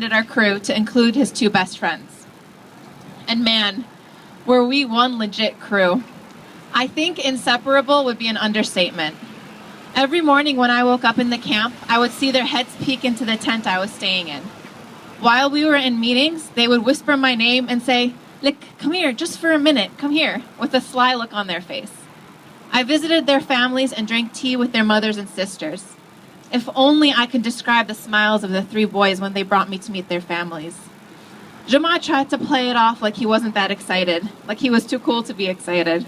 expanded our crew to include his two best friends. And man, were we one legit crew. I think inseparable would be an understatement. Every morning when I woke up in the camp, I would see their heads peek into the tent I was staying in. While we were in meetings, they would whisper my name and say, "Look, come here, just for a minute, come here," with a sly look on their face. I visited their families and drank tea with their mothers and sisters. If only I could describe the smiles of the three boys when they brought me to meet their families. Juma tried to play it off like he wasn't that excited, like he was too cool to be excited.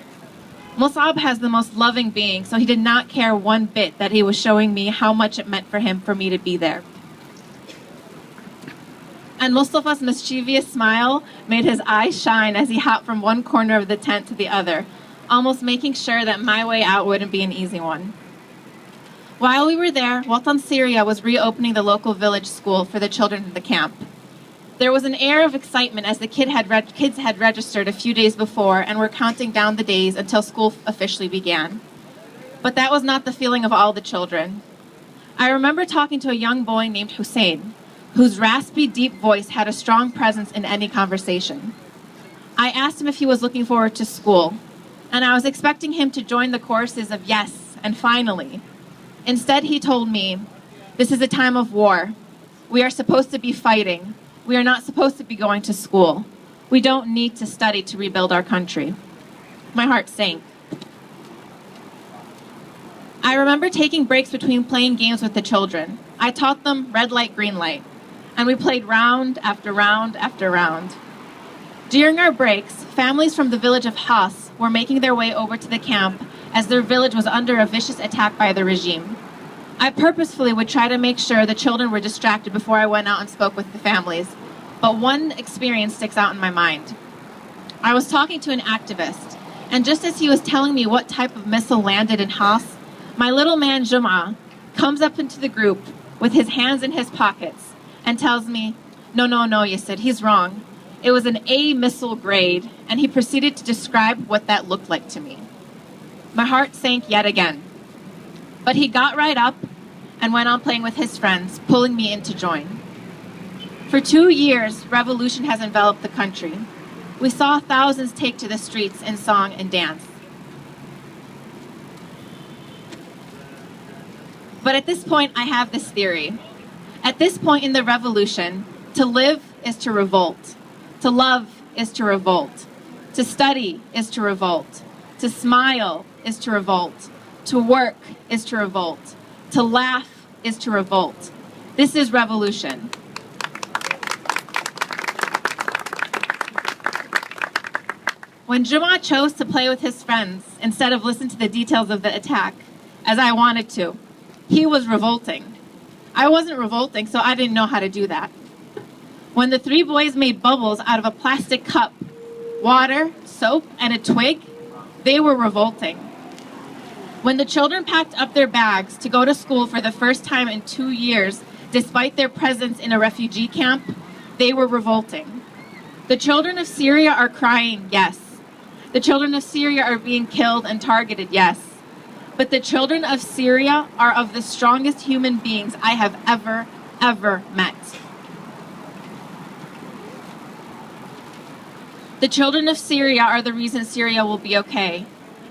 Musab has the most loving being, so he did not care one bit that he was showing me how much it meant for him for me to be there. And Mustafa's mischievous smile made his eyes shine as he hopped from one corner of the tent to the other, almost making sure that my way out wouldn't be an easy one. While we were there, Watan Syria was reopening the local village school for the children in the camp. There was an air of excitement as the kids had registered a few days before and were counting down the days until school officially began. But that was not the feeling of all the children. I remember talking to a young boy named Hussein, whose raspy, deep voice had a strong presence in any conversation. I asked him if he was looking forward to school, and I was expecting him to join the choruses of yes and finally. Instead, he told me, "This is a time of war. We are supposed to be fighting. We are not supposed to be going to school. We don't need to study to rebuild our country." My heart sank. I remember taking breaks between playing games with the children. I taught them red light, green light, and we played round after round after round. During our breaks, families from the village of Has were making their way over to the camp as their village was under a vicious attack by the regime. I purposefully would try to make sure the children were distracted before I went out and spoke with the families, but one experience sticks out in my mind. I was talking to an activist, and just as he was telling me what type of missile landed in Has, my little man Juma comes up into the group with his hands in his pockets and tells me, no, Yisser, he's wrong. It was an A missile grade, and he proceeded to describe what that looked like to me. My heart sank yet again. But he got right up and went on playing with his friends, pulling me in to join. For 2 years, revolution has enveloped the country. We saw thousands take to the streets in song and dance. But at this point, I have this theory. At this point in the revolution, to live is to revolt. To love is to revolt. To study is to revolt. To smile is to revolt. To work is to revolt. To laugh is to revolt. This is revolution. When Juma chose to play with his friends instead of listen to the details of the attack, as I wanted to, he was revolting. I wasn't revolting, so I didn't know how to do that. When the three boys made bubbles out of a plastic cup, water, soap, and a twig, they were revolting. When the children packed up their bags to go to school for the first time in 2 years, despite their presence in a refugee camp, they were revolting. The children of Syria are crying, yes. The children of Syria are being killed and targeted, yes. But the children of Syria are of the strongest human beings I have ever met. The children of Syria are the reason Syria will be okay.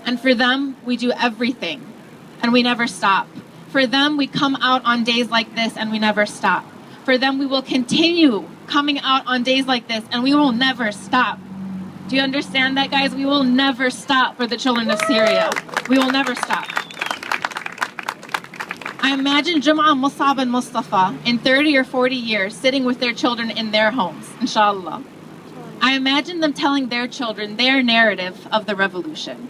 And for them, we do everything, and we never stop. For them, we come out on days like this, and we never stop. For them, we will continue coming out on days like this, and we will never stop. Do you understand that, guys? We will never stop for the children of Syria. We will never stop. I imagine Juma, Musab, and Mustafa in 30 or 40 years sitting with their children in their homes, inshallah. I imagine them telling their children their narrative of the revolution.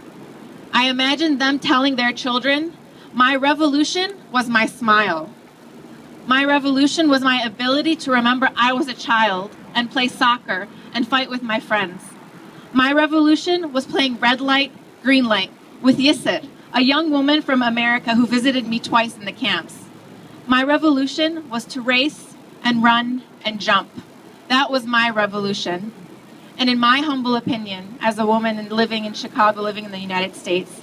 I imagine them telling their children, my revolution was my smile. My revolution was my ability to remember I was a child and play soccer and fight with my friends. My revolution was playing red light, green light with Yisser, a young woman from America who visited me twice in the camps. My revolution was to race and run and jump. That was my revolution. And in my humble opinion, as a woman living in Chicago, living in the United States,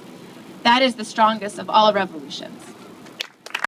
that is the strongest of all revolutions.